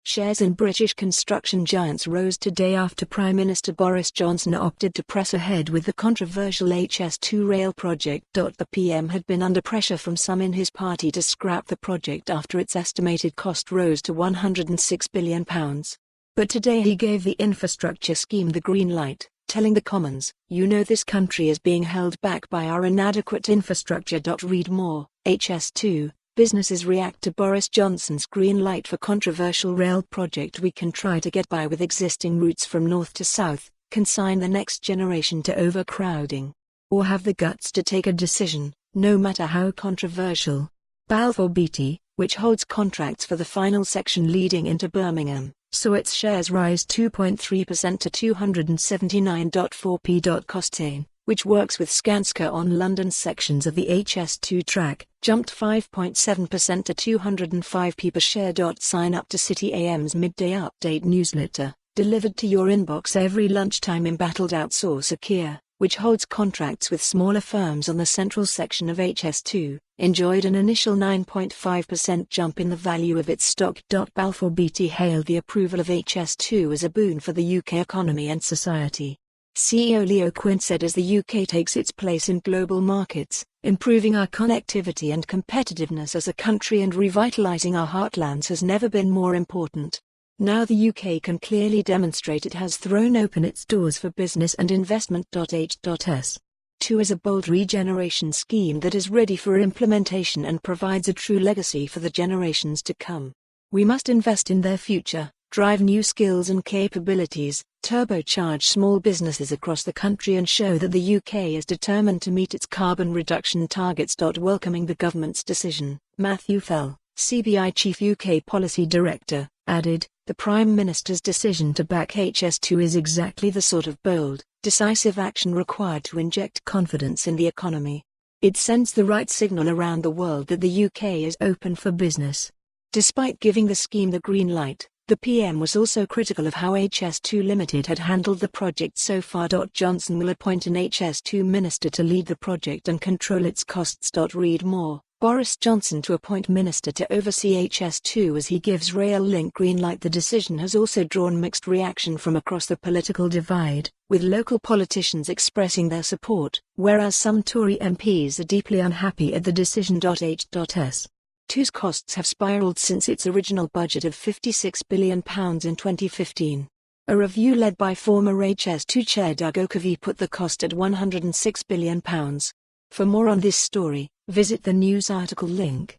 Shares in British construction giants rose today after Prime Minister Boris Johnson opted to press ahead with the controversial HS2 rail project. The PM had been under pressure from some in his party to scrap the project after its estimated cost rose to £106 billion. But today he gave the infrastructure scheme the green light, telling the Commons, "You know this country is being held back by our inadequate infrastructure. Read more, HS2. Businesses react to Boris Johnson's green light for controversial rail project. We can try to get by with existing routes from north to south, consign the next generation to overcrowding, or have the guts to take a decision, no matter how controversial." Balfour Beatty, which holds contracts for the final section leading into Birmingham, saw its shares rise 2.3% to 279.4p. Costain, which works with Skanska on London sections of the HS2 track, jumped 5.7% to 205p per share.Sign up to City A.M.'s Midday update newsletter, delivered to your inbox every lunchtime. Embattled outsourcer Kier, which holds contracts with smaller firms on the central section of HS2, enjoyed an initial 9.5% jump in the value of its stock. Balfour Beatty hailed the approval of HS2 as a boon for the UK economy and society. CEO Leo Quinn said, "As the UK takes its place in global markets, improving our connectivity and competitiveness as a country and revitalising our heartlands has never been more important. Now the UK can clearly demonstrate it has thrown open its doors for business and investment. HS2 is a bold regeneration scheme that is ready for implementation and provides a true legacy for the generations to come. We must invest in their future, drive new skills and capabilities, turbocharge small businesses across the country and show that the UK is determined to meet its carbon reduction targets." Welcoming the government's decision, Matthew Fell, CBI Chief UK Policy Director, added, "The Prime Minister's decision to back HS2 is exactly the sort of bold, decisive action required to inject confidence in the economy. It sends the right signal around the world that the UK is open for business." Despite giving the scheme the green light, the PM was also critical of how HS2 Limited had handled the project so far. Johnson will appoint an HS2 minister to lead the project and control its costs. Read more, Boris Johnson to appoint minister to oversee HS2 as he gives rail link green light. The decision has also drawn mixed reaction from across the political divide, with local politicians expressing their support, whereas some Tory MPs are deeply unhappy at the decision. HS2's costs have spiralled since its original budget of £56 billion in 2015. A review led by former HS2 chair Doug Oakley put the cost at £106 billion. For more on this story, visit the news article link.